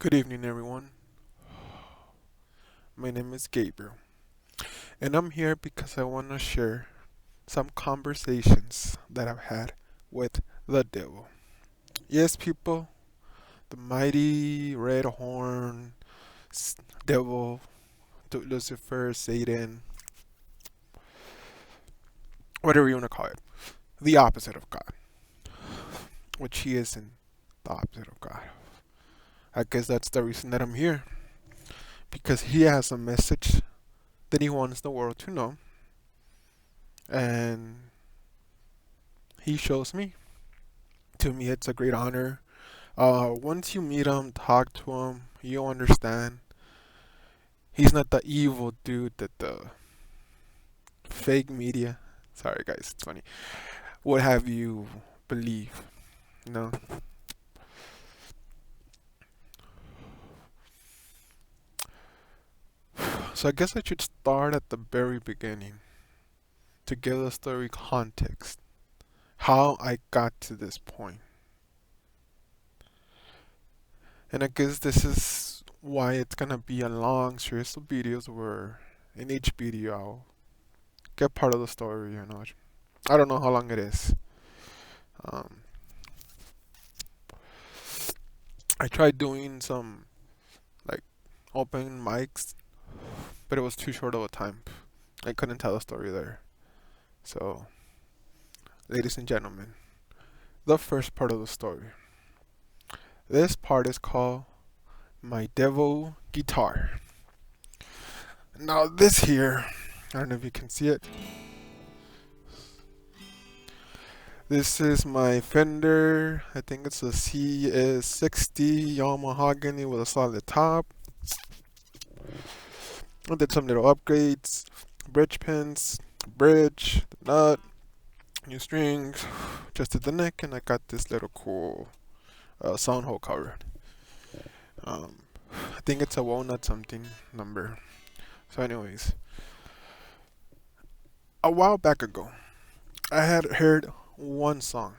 Good evening, everyone. My name is Gabriel, and I'm here because I want to share some conversations that I've had with the devil. Yes, people, the mighty red horn devil, Lucifer, Satan, whatever you want to call it, the opposite of God, which he isn't the opposite of God. I guess that's the reason that I'm here, because he has a message that he wants the world to know, and he shows me. To me, it's a great honor. Once you meet him, talk to him, you'll understand. He's not the evil dude that the fake media, sorry guys, it's funny, would have you believe. You know. So I guess I should start at the very beginning to give the story context. How I got to this point. And I guess this is why it's gonna be a long series of videos where in each video I'll get part of the story. I don't know how long it is. Um, I tried doing some like open mics, but it was too short of a time. I couldn't tell a story there. So, ladies and gentlemen, the first part of the story. This part is called My Devil Guitar. Now, this here, I don't know if you can see it. This is my Fender. I think it's a CS60 Yamaha mahogany with a solid top. I did some little upgrades, bridge pins, bridge, the nut, new strings, just did the neck, and I got this little cool sound hole cover. Um, I think it's a walnut something number. So, anyways, a while back ago, I had heard one song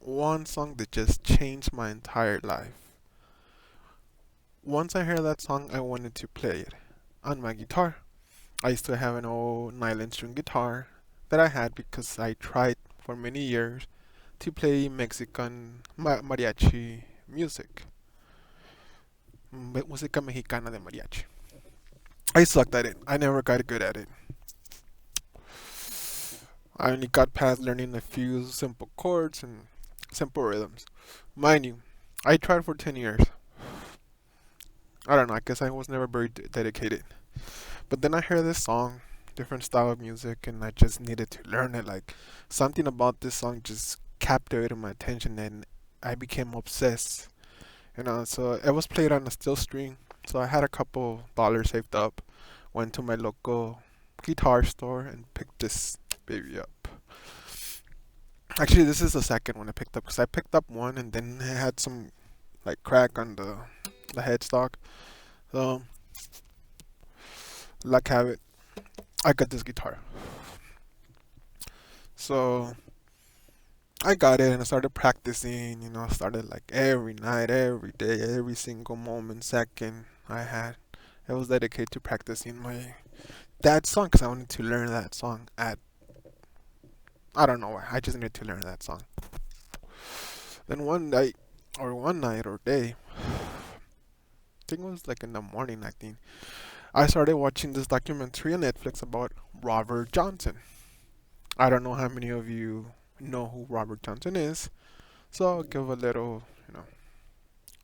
that just changed my entire life. Once I heard that song, I wanted to play it on my guitar. I used to have an old nylon string guitar that I had because I tried for many years to play Mexican mariachi music. Música mexicana de mariachi. I sucked at it. I never got good at it. I only got past learning a few simple chords and simple rhythms. Mind you, I tried for 10 years. I don't know, I guess I was never very dedicated. But then I heard this song, different style of music, and I just needed to learn it. Like, something about this song just captivated my attention, and I became obsessed. So it was played on a steel string. So I had a couple dollars saved up, went to my local guitar store, and picked this baby up. Actually, this is the second one I picked up because I picked up one and then it had some like crack on the headstock. So, luck have it, I got this guitar. So I got it and I started practicing. I started like every night, every day, every single moment, second I had. I was dedicated to practicing my that song because I wanted to learn that song at I don't know why. I just needed to learn that song. Then one night or day, I think it was like in the morning. I think I started watching this documentary on Netflix about Robert Johnson. I don't know how many of you know who Robert Johnson is, so I'll give a little,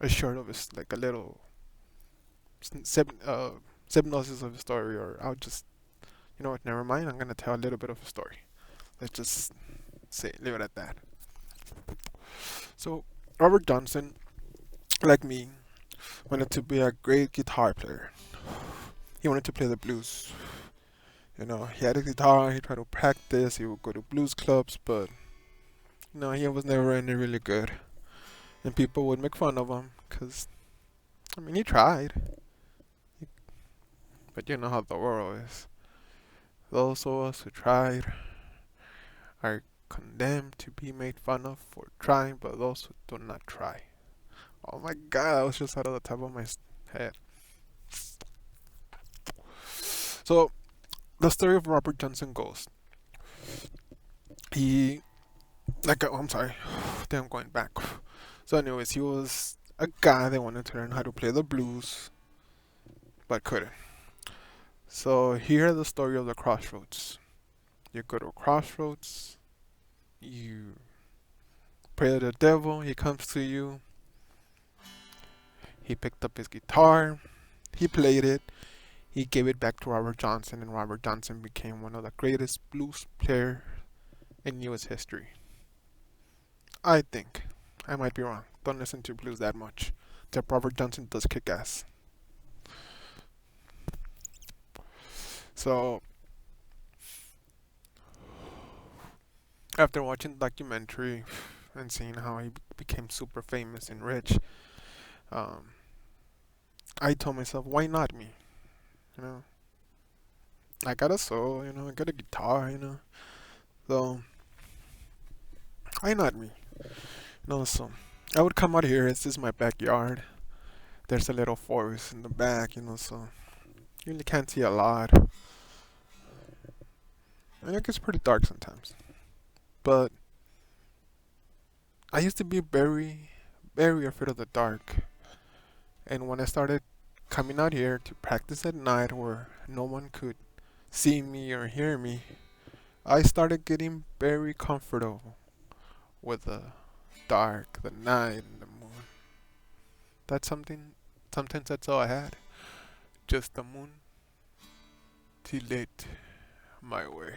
a short of his, like a little synopsis of the story, or I'll just, you know what, never mind. I'm gonna tell a little bit of a story. Let's just leave it at that. So Robert Johnson, like me, wanted to be a great guitar player. He wanted to play the blues. He had a guitar, he tried to practice, he would go to blues clubs, but he was never any really good. And people would make fun of him because, I mean, he tried, but you know how the world is. Those of us who tried are condemned to be made fun of for trying, but those who do not try Oh my god, that was just out of the top of my head. So the story of Robert Johnson goes, he I'm sorry, then I'm going back. So anyways, he was a guy that wanted to learn how to play the blues, but couldn't. So here the story of the crossroads. You go to a crossroads, you pray to the devil, he comes to you, he picked up his guitar, he played it, he gave it back to Robert Johnson, and Robert Johnson became one of the greatest blues players in US history. I think. I might be wrong. Don't listen to blues that much. That Robert Johnson does kick ass. So, after watching the documentary and seeing how he became super famous and rich, um, I told myself, why not me? You know, I got a soul, I got a guitar, So, why not me? So I would come out here. This is my backyard. There's a little forest in the back, so you really can't see a lot. And it gets pretty dark sometimes. But I used to be very, very afraid of the dark. And when I started coming out here to practice at night where no one could see me or hear me, I started getting very comfortable with the dark, the night, and the moon. That's something, sometimes that's all I had. Just the moon to lit my way.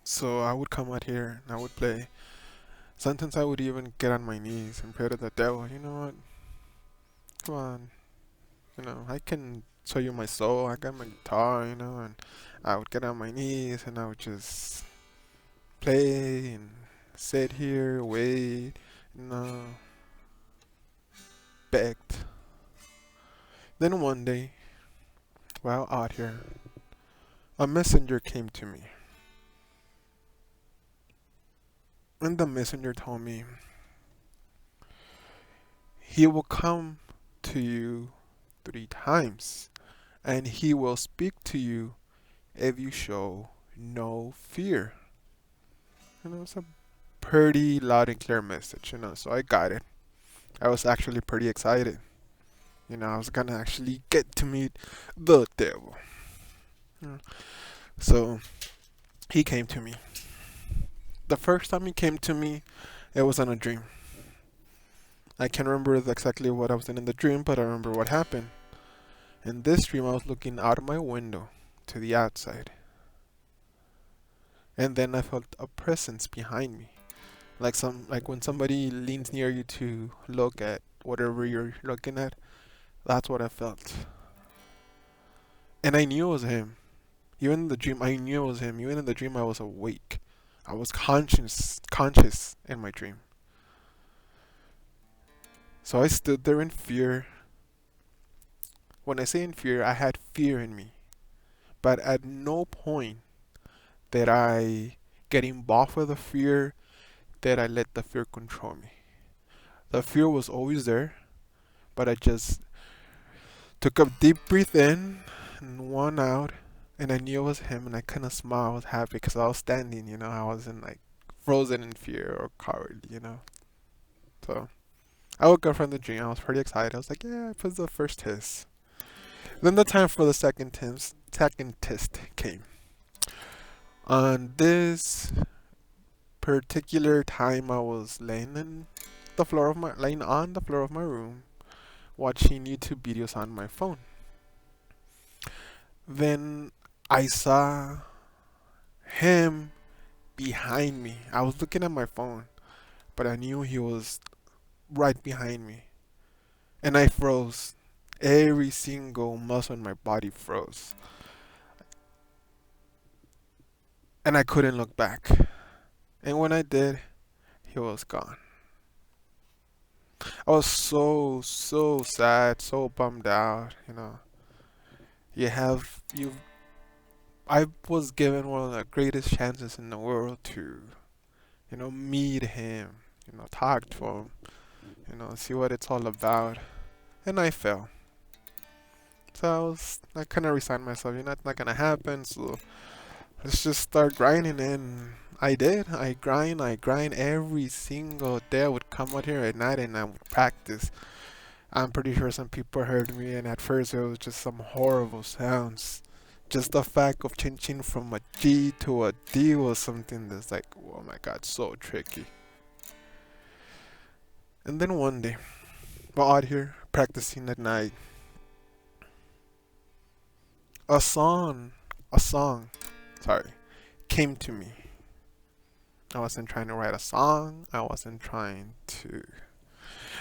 So I would come out here and I would play. Sometimes I would even get on my knees and pray to the devil. You know what? Come on. I can show you my soul. I got my guitar, and I would get on my knees and I would just play and sit here, wait, you know, begged. Then one day, while out here, a messenger came to me. And the messenger told me, he will come to you 3 times, and he will speak to you if you show no fear. It's a pretty loud and clear message, so I got it. I was actually pretty excited. I was gonna actually get to meet the devil. So he came to me. The first time he came to me, it was in a dream. I can't remember exactly what I was in the dream, but I remember what happened. In this dream, I was looking out of my window to the outside. And then I felt a presence behind me. Like when somebody leans near you to look at whatever you're looking at, that's what I felt. And I knew it was him. Even in the dream, I knew it was him. Even in the dream, I was awake. I was conscious in my dream. So I stood there in fear. When I say in fear, I had fear in me. But at no point did I get involved with the fear, that I let the fear control me. The fear was always there, but I just took a deep breath in and one out, and I knew it was him, and I kind of smiled. I was happy because I was standing, I wasn't like frozen in fear or coward. So I woke up from the dream. I was pretty excited. I was like, yeah, I put the first test. Then the time for the second test came. On this particular time, I was laying on the floor of my room, watching YouTube videos on my phone. Then I saw him behind me. I was looking at my phone, but I knew he was right behind me. And I froze. Every single muscle in my body froze. And I couldn't look back. And when I did, he was gone. I was so sad, so bummed out. You have you I was given one of the greatest chances in the world to meet him, talk to him, see what it's all about. And I fell. So I kind of resigned myself, it's not gonna happen, so let's just start grinding. And I did. I grind every single day. I would come out here at night and I would practice. I'm pretty sure some people heard me, and at first it was just some horrible sounds. Just the fact of changing from a G to a D was something that's like, oh my god, so tricky. And then one day, while out here practicing at night, a song, a song, sorry, came to me. I wasn't trying to write a song. I wasn't trying to.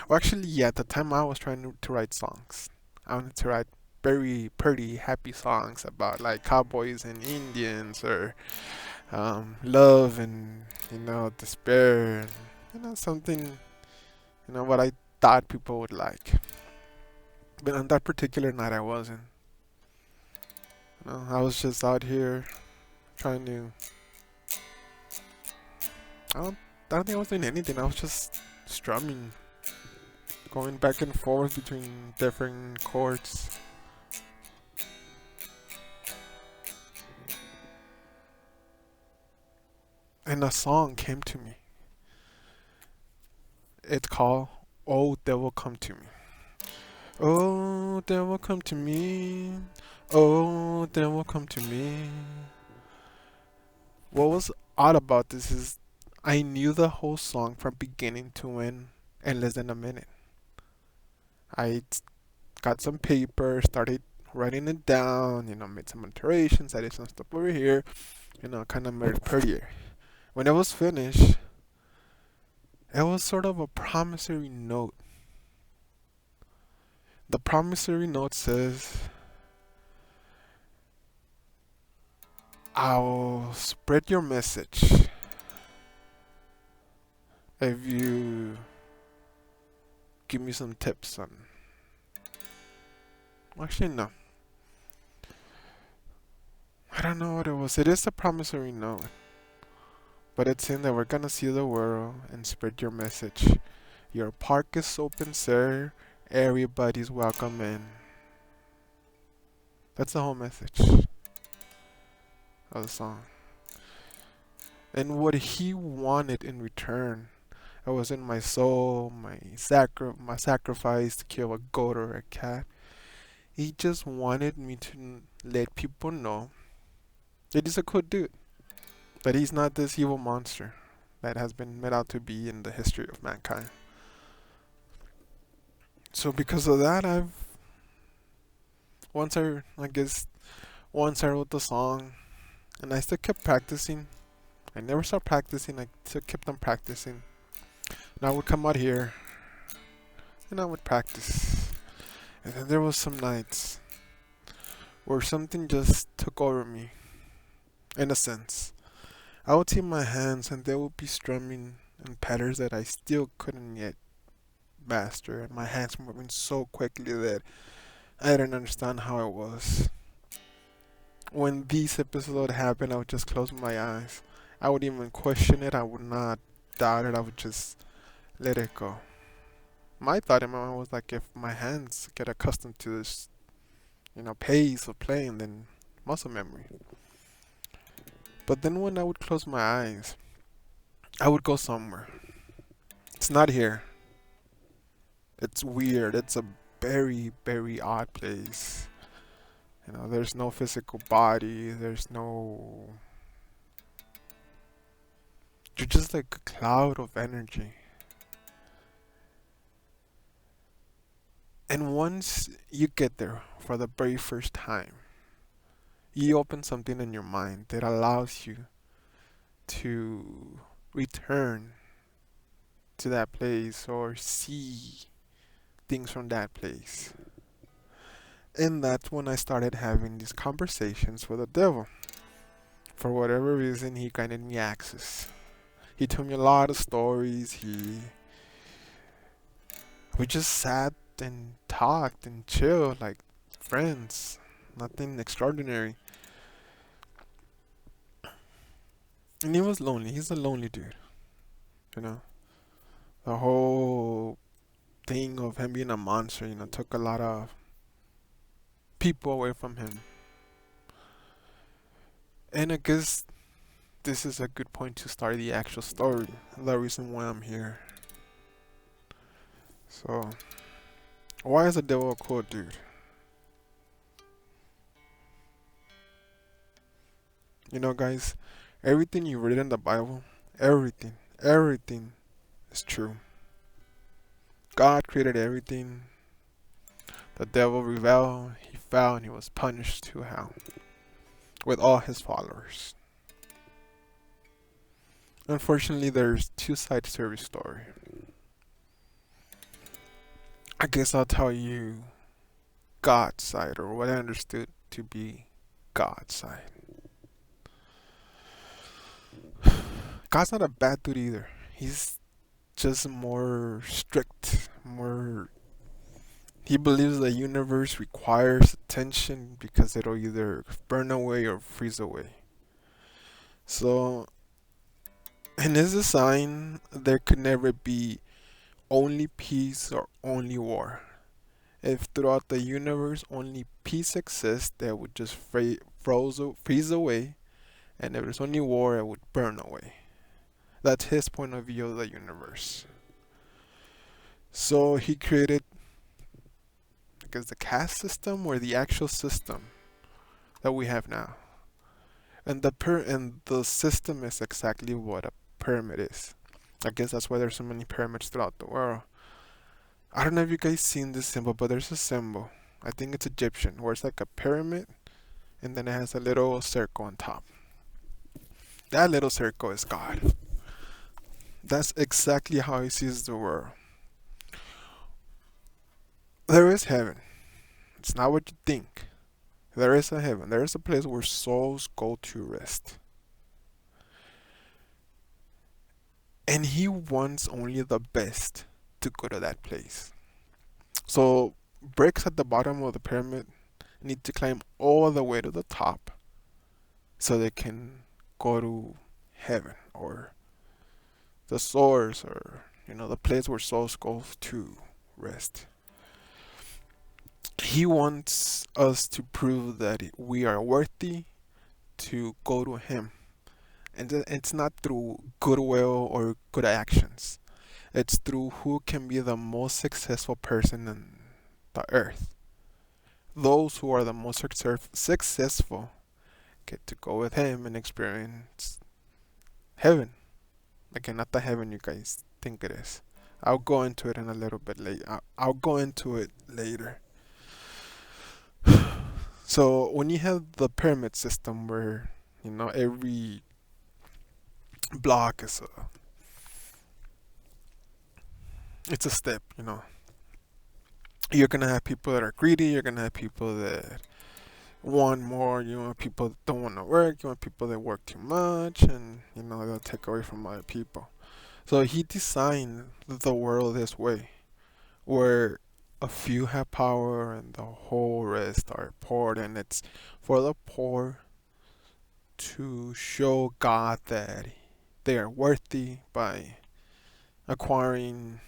Well, actually, yeah, at the time I was trying to write songs. I wanted to write very pretty, happy songs about like cowboys and Indians, or love and despair, and something what I thought people would like. But on that particular night, I wasn't. I was just out here trying to. I don't, I don't think I was doing anything. I was just strumming, going back and forth between different chords. And a song came to me. It's called "Oh Devil Come to Me." Oh, devil come to me. Oh, devil come to me. What was odd about this is I knew the whole song from beginning to end in less than a minute. I got some paper, started writing it down, made some alterations, added some stuff over here, kind of made it prettier. When it was finished, it was sort of a promissory note. The promissory note says, I'll spread your message if you give me some tips on. Actually, no. I don't know what it was. It is a promissory note. But it's saying that we're gonna see the world and spread your message. Your park is open, sir. Everybody's welcome in. That's the whole message of the song. And what he wanted in return, it was in my soul, my sacrifice to kill a goat or a cat. He just wanted me to let people know that he's a cool dude. That he's not this evil monster that has been made out to be in the history of mankind. So because of that, once I guess once I wrote the song, and I still kept practicing. I never stopped practicing. I still kept on practicing. And I would come out here and I would practice. And then there was some nights where something just took over me. In a sense, I would see my hands and they would be strumming in patterns that I still couldn't yet master, and my hands moving so quickly that I didn't understand how it was. When these episodes happened, I would just close my eyes. I would even question it. I would not doubt it. I would just let it go. My thought in my mind was like, if my hands get accustomed to this, pace of playing, then muscle memory. But then when I would close my eyes, I would go somewhere. It's not here. It's weird. It's a very, very odd place. There's no physical body. There's no. You're just like a cloud of energy. And once you get there for the very first time, you open something in your mind that allows you to return to that place or see things from that place. And that's when I started having these conversations with the devil. For whatever reason, he granted me access. He told me a lot of stories. We just sat and talked and chilled like friends. Nothing extraordinary. And he was lonely. He's a lonely dude. You know, the whole thing of him being a monster, took a lot of people away from him. And I guess this is a good point to start the actual story, the reason why I'm here. So, why is the devil a cool dude? Guys, everything you read in the Bible, everything is true. God created everything. The devil rebelled, he fell, and he was punished to hell with all his followers. Unfortunately, there's two sides to every story. I guess I'll tell you God's side, or what I understood to be God's side. God's not a bad dude either. He's just more strict, more. He believes the universe requires attention because it'll either burn away or freeze away. So, in his design, there could never be only peace or only war. If throughout the universe only peace exists, that would just freeze away, and if there's only war, it would burn away. That's his point of view of the universe. So he created, I guess, the caste system or the actual system that we have now. And the system is exactly what a pyramid is. I guess that's why there's so many pyramids throughout the world. I don't know if you guys seen this symbol, but there's a symbol. I think it's Egyptian, where it's like a pyramid, and then it has a little circle on top. That little circle is God. That's exactly how he sees the world. There is heaven. It's not what you think. There is a heaven. There is a place where souls go to rest. And he wants only the best to go to that place. So, bricks at the bottom of the pyramid need to climb all the way to the top so they can go to heaven or the source, or the place where souls go to rest. He wants us to prove that we are worthy to go to him. And it's not through goodwill or good actions. It's through who can be the most successful person in the earth. Those who are the most successful get to go with him and experience heaven. Again, not the heaven you guys think it is. I'll go into it in a little bit later. I'll go into it later. So when you have the pyramid system where every block is it's a step, you're gonna have people that are greedy, you're gonna have people that want more, you want people that don't want to work, you want people that work too much, and they'll take away from other people. So he designed the world this way, where a few have power and the whole rest are poor, and it's for the poor to show God that they are worthy by acquiring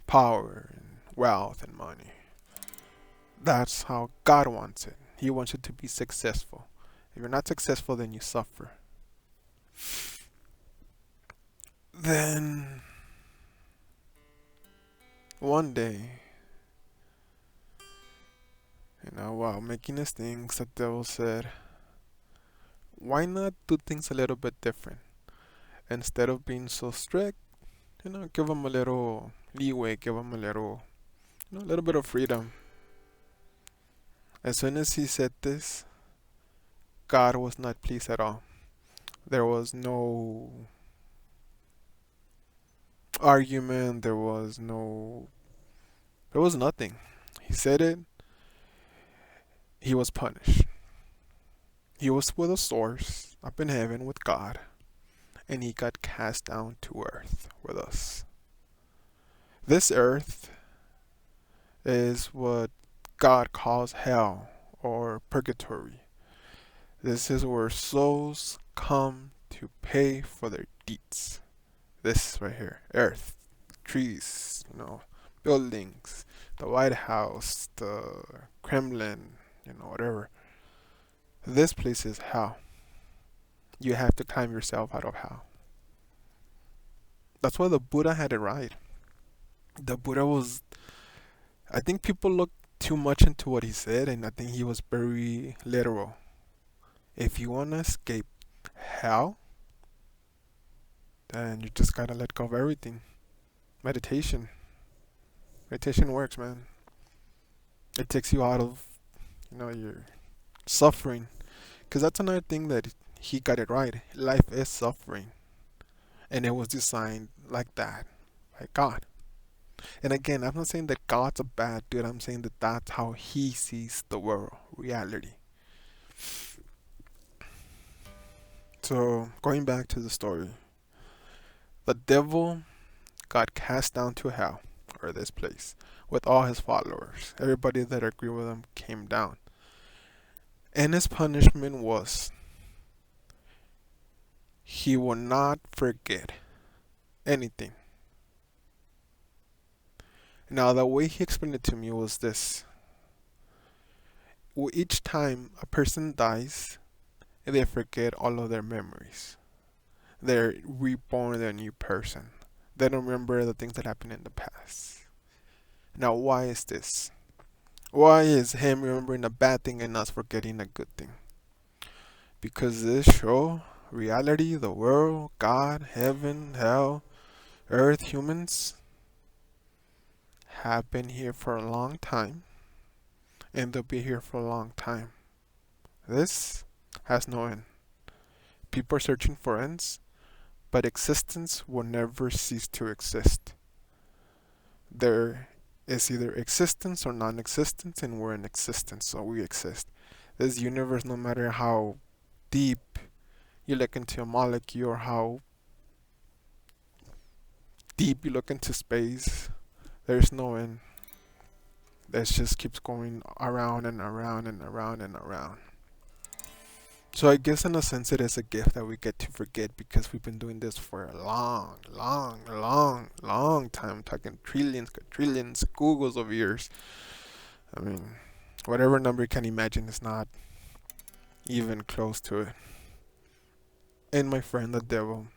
power and wealth and money. That's how God wants it. He wants it to be successful. If you're not successful, then you suffer. Then one day, while making his things, the devil said, why not do things a little bit different? Instead of being so strict, give them a little leeway, give them a little bit of freedom. As soon as he said this, God was not pleased at all. There was no argument, there was nothing. He said it, he was punished. He was with a source up in heaven with God, and he got cast down to earth with us. This earth is what God calls hell or purgatory. This is where souls come to pay for their deeds. This right here, Earth, trees, buildings, the White House, the Kremlin, whatever. This place is hell. You have to climb yourself out of hell. That's why the Buddha had it right. The Buddha was, I think people look too much into what he said, and I think he was very literal. If you want to escape hell, then you just gotta let go of everything. Meditation. Meditation works, man. It takes you out of, your suffering. Because that's another thing that he got it right. Life is suffering. And it was designed like that by God. And again, I'm not saying that God's a bad dude. I'm saying that that's how he sees the world, reality. So, going back to the story, the devil got cast down to hell, or this place, with all his followers. Everybody that agreed with him came down. And his punishment was he will not forget anything. Now, the way he explained it to me was this. Each time a person dies, they forget all of their memories. They're reborn a new person. They don't remember the things that happened in the past. Now, why is this? Why is him remembering a bad thing and us forgetting a good thing? Because this show, reality, the world, God, heaven, hell, earth, humans, have been here for a long time, and they'll be here for a long time. This has no end. People are searching for ends, but existence will never cease to exist. There is either existence or non-existence, and we're in existence, so we exist. This universe, no matter how deep you look into a molecule or how deep you look into space, there's no end. This just keeps going around and around and around and around. So I guess in a sense it is a gift that we get to forget because we've been doing this for a long, long, long, long time. I'm talking trillions, quadrillions, Googles of years. I mean, whatever number you can imagine is not even close to it. And my friend, the devil,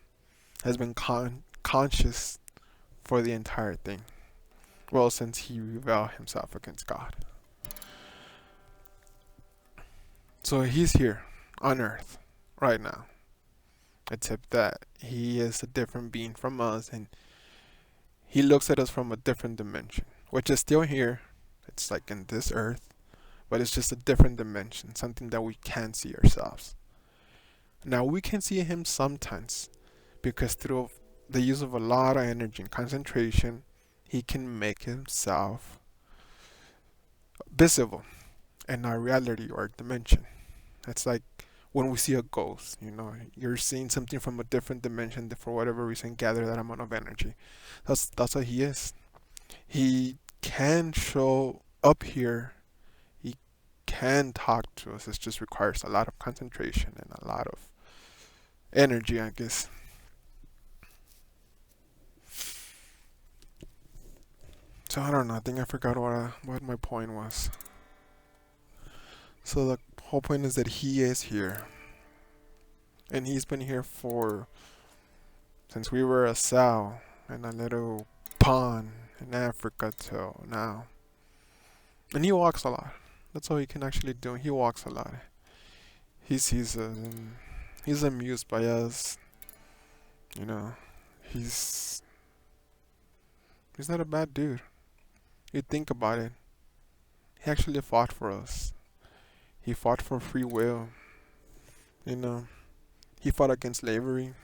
has been conscious for the entire thing. Well, since he rebelled himself against God. So he's here on Earth right now. Except that he is a different being from us and he looks at us from a different dimension, which is still here. It's like in this Earth, but it's just a different dimension, something that we can't see ourselves. Now we can see him sometimes because through the use of a lot of energy and concentration, he can make himself visible in our reality or dimension. It's like when we see a ghost, you're seeing something from a different dimension that for whatever reason gather that amount of energy. That's what he is. He can show up here. He can talk to us. It just requires a lot of concentration and a lot of energy, I guess. So I don't know. I think I forgot what my point was. So the whole point is that he is here, and he's been here since we were a sow in a little pond in Africa till now. And he walks a lot. That's all he can actually do. He walks a lot. He sees us and he's amused by us. He's not a bad dude. You think about it. He actually fought for us. He fought for free will. He fought against slavery.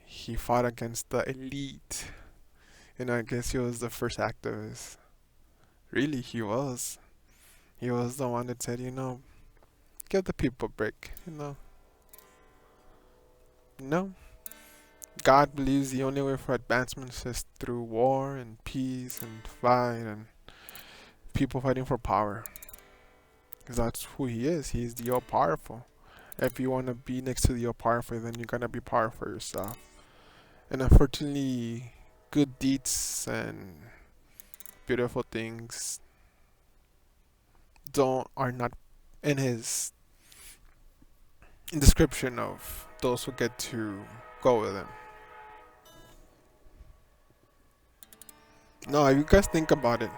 He fought against the elite. I guess he was the first activist. Really, he was. He was the one that said, give the people a break, No. God believes the only way for advancement is through war and peace and fight and people fighting for power. Because that's who he is. He's the all-powerful. If you want to be next to the all-powerful, then you gotta be powerful yourself. And unfortunately, good deeds and beautiful things don't are not in his description of those who get to go with him. No, if you guys think about it,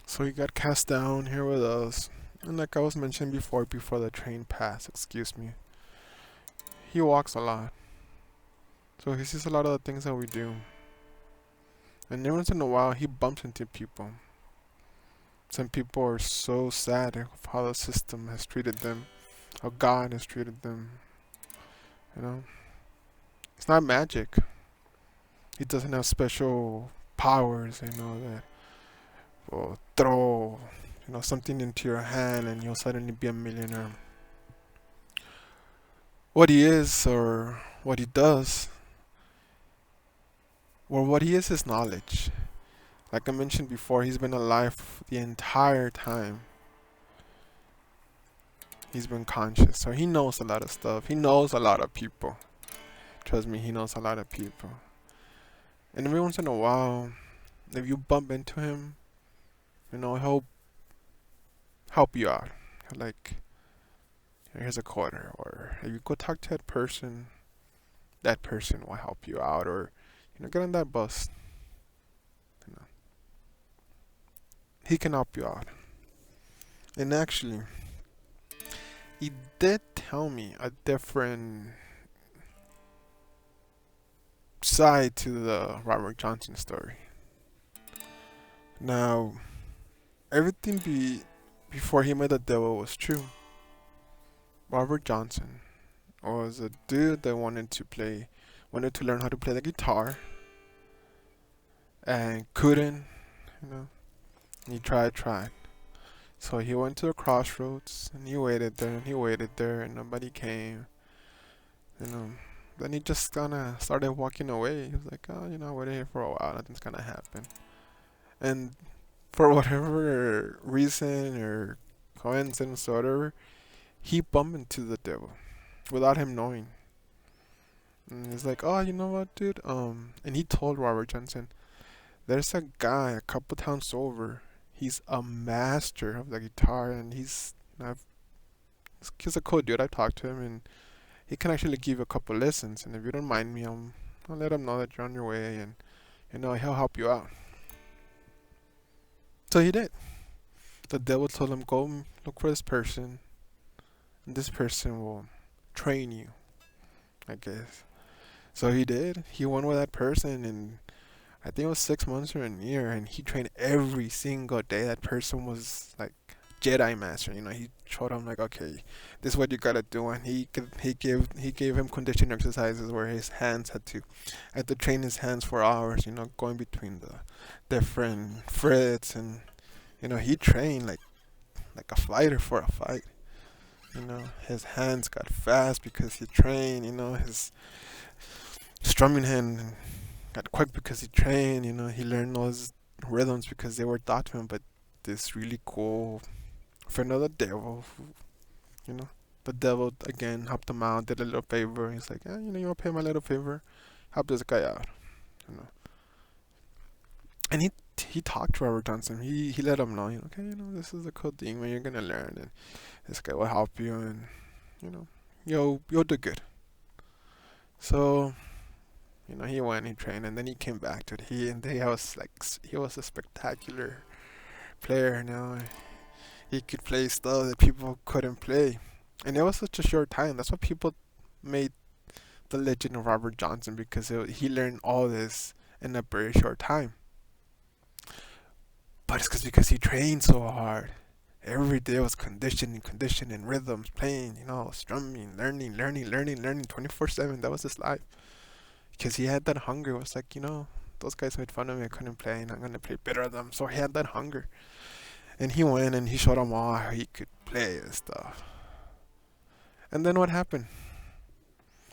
so he got cast down here with us. And like I was mentioning before the train passed, excuse me, he walks a lot. So he sees a lot of the things that we do. And every once in a while, he bumps into people. Some people are so sad of how the system has treated them, how God has treated them. You know, it's not magic. He doesn't have special powers, that will throw, something into your hand and you'll suddenly be a millionaire. What he is or what he does, or what he is knowledge. Like I mentioned before, he's been alive the entire time. He's been conscious, so he knows a lot of stuff. He knows a lot of people. Trust me, he knows a lot of people. And every once in a while, if you bump into him, he'll help you out. Like, here's a quarter, or if you go talk to that person will help you out, or get on that bus. You know, he can help you out. And actually, he did tell me a different side to the Robert Johnson story. Now, everything before he met the devil was true. Robert Johnson was a dude that wanted to learn how to play the guitar, and couldn't, you know. He tried. So he went to the crossroads and he waited there and he waited there and nobody came. You know. Then he just kinda started walking away. He was like, oh, I waited here for a while, nothing's gonna happen. And for whatever reason or coincidence or whatever, he bumped into the devil without him knowing. And he's like, oh, you know what, dude? And he told Robert Johnson, there's a guy a couple towns over. He's a master of the guitar, and he's a cool dude. I talked to him, and he can actually give you a couple lessons. And if you don't mind me, I'll let him know that you're on your way, and he'll help you out. So he did. The devil told him, go look for this person, and this person will train you, I guess. So he did. He went with that person, and I think it was 6 months or a year, and he trained every single day. That person was like Jedi master. He showed him like, okay, this is what you gotta do, and he gave him conditioning exercises where his hands had to train his hands for hours. Going between the different frets, and he trained like a fighter for a fight. His hands got fast because he trained. His strumming hand got quick because he trained. He learned those rhythms because they were taught to him. But this really cool friend of the devil, you know, the devil again helped him out, did a little favor. He's like, yeah, you want to pay my little favor? Help this guy out, you know. And he talked to Robert Johnson. He let him know, okay, this is a cool thing when you're gonna learn, and this guy will help you, and you'll do good. So he went, he trained, and then he came back to it. He was like he was a spectacular player. He could play stuff that people couldn't play, and it was such a short time. That's what people made the legend of Robert Johnson, because he learned all this in a very short time. But it's because he trained so hard. Every day was conditioning, rhythms, playing, strumming, learning 24/7. That was his life. Because he had that hunger. It was like, those guys made fun of me. I couldn't play, and I'm going to play better than them. So he had that hunger. And he went and he showed them all how he could play and stuff. And then what happened?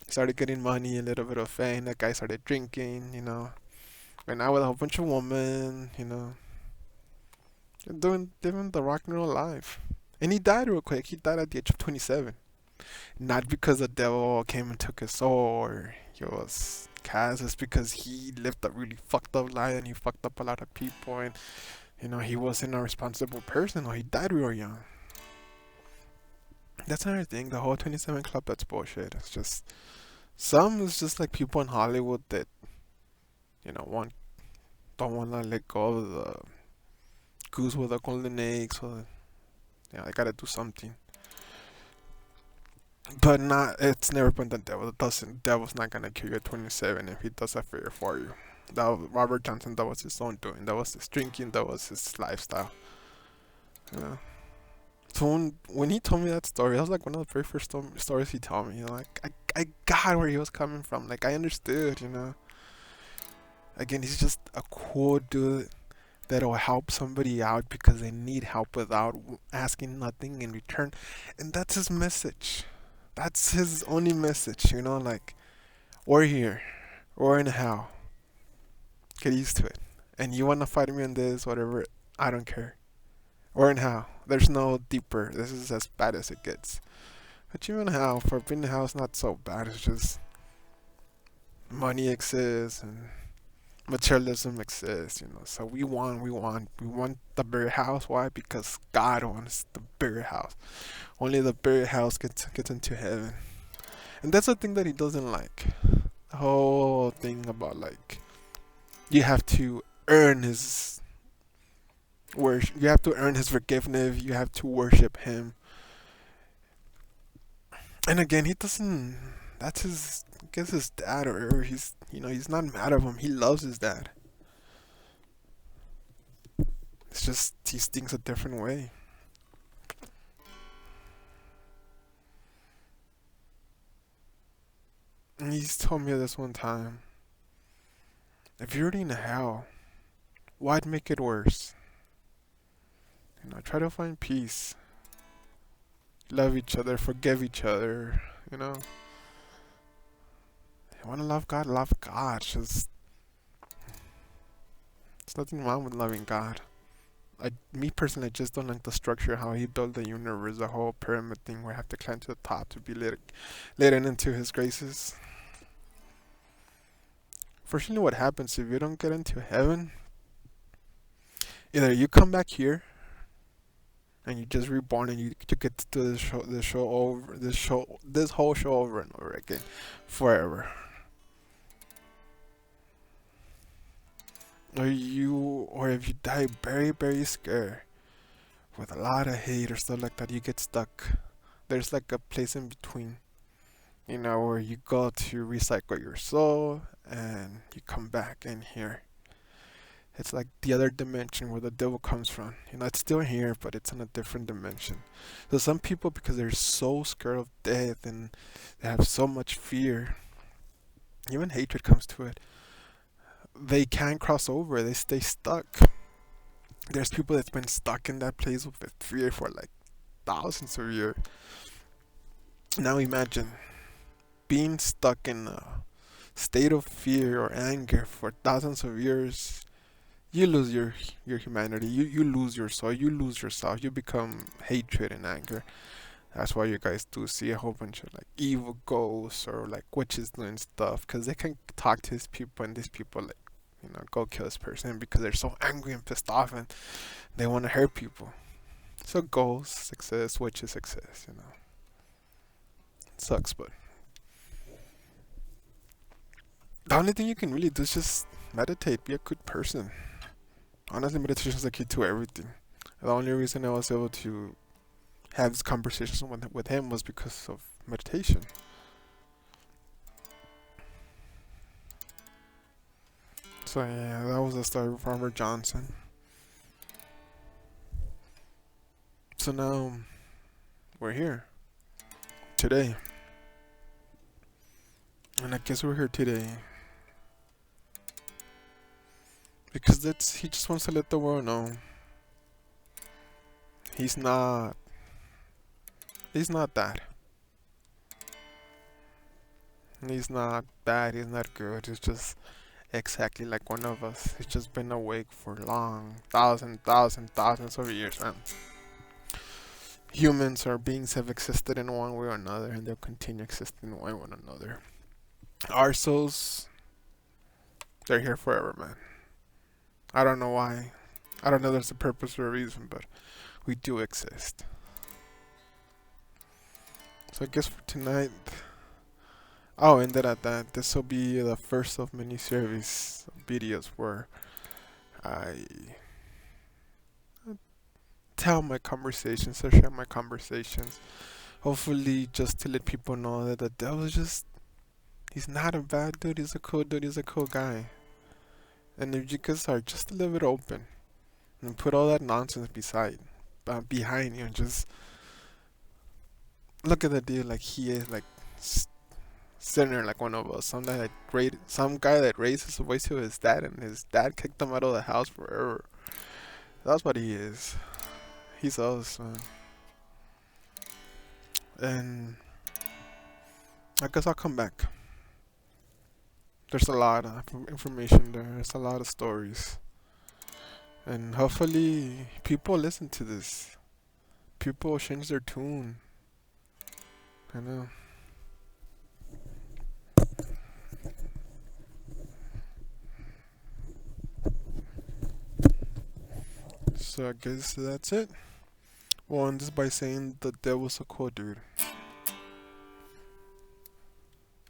He started getting money, a little bit of fame. That guy started drinking. Went out with a whole bunch of women, doing living the rock and roll life. And he died real quick. He died at the age of 27. Not because the devil came and took his soul or he was cast. It's because he lived a really fucked up life and he fucked up a lot of people, and he wasn't a responsible person, or he died real young. That's another thing. The whole 27 Club, that's bullshit. It's just it's just like people in Hollywood that want don't want to let go of the goose with the golden eggs. So they gotta do something. But not. It's never been the devil. It doesn't. Devil's not gonna kill you at 27 if he does a favor for you. Robert Johnson. That was his own doing. That was his drinking. That was his lifestyle. Yeah. So when he told me that story, that was like one of the very first stories he told me. Like I got where he was coming from. Like I understood. Again, he's just a cool dude that'll help somebody out because they need help without asking nothing in return, and that's his message. That's his only message. Like we're here, we're in hell. Get used to it. And you wanna fight me on this, whatever? I don't care. We're in hell. There's no deeper. This is as bad as it gets. But you in hell. For being in hell is not so bad. It's just money exists and materialism exists. So we want the bigger house. Why? Because God wants the bigger house. Only the bigger house gets into heaven. And that's the thing that he doesn't like. The whole thing about like you have to earn his worship. You have to earn his forgiveness. You have to worship him. And again, he doesn't. That's his. I guess his dad, or he's not mad at him. He loves his dad. It's just he thinks a different way. And he's told me this one time. If you're already in hell, why'd make it worse? Try to find peace. Love each other, forgive each other. You wanna love God, love God. Just there's nothing wrong with loving God. Me personally, I just don't like the structure how he built the universe, the whole pyramid thing where I have to climb to the top to be let into his graces. Fortunately, what happens if you don't get into heaven? Either you come back here and you just reborn and you get to do this whole show over and over again, forever. Or if you die very, very scared with a lot of hate or stuff like that, you get stuck. There's like a place in between, where you go to recycle your soul and you come back in here. It's like the other dimension where the devil comes from. It's still here, but it's in a different dimension. So some people, because they're so scared of death and they have so much fear, even hatred comes to it, they can't cross over. They stay stuck. There's people that's been stuck in that place with fear for like thousands of years. Now imagine being stuck in a state of fear or anger for thousands of years. You lose your humanity. You lose your soul. You lose yourself. You become hatred and anger. That's why you guys do see a whole bunch of like evil ghosts or like witches doing stuff, because they can talk to these people and these people like go kill this person because they're so angry and pissed off and they want to hurt people. So ghosts exist, witches exist. It sucks, but The only thing you can really do is just meditate, be a good person. Honestly, meditation is the key to everything. The only reason I was able to have this conversation with him was because of meditation. So yeah, that was the story of Farmer Johnson. So now we're here today, and I guess we're here today because that's he just wants to let the world know he's not he's not that. He's not bad. He's not good. He's just exactly like one of us. He's just been awake for long, thousands of years, man. Humans or beings have existed in one way or another, and they'll continue existing in one way or another. Our souls, they're here forever, man. I don't know why. I don't know if there's a purpose or a reason, but we do exist. So I guess for tonight, oh, and then at that, this will be the first of many series videos where I tell my conversations or share my conversations. Hopefully, just to let people know that the devil is just, he's not a bad dude, he's a cool dude, he's a cool guy. And if you guys are just a little bit open and put all that nonsense behind you and just look at the dude like he is, like sitting there like one of us. Some guy that raised his voice to his dad, and his dad kicked him out of the house forever. That's what he is. He's us, man. And I guess I'll come back. There's a lot of information there. There's a lot of stories. And hopefully people listen to this. People change their tune. I know. So I guess that's it. We'll end this by saying the devil's a cool dude.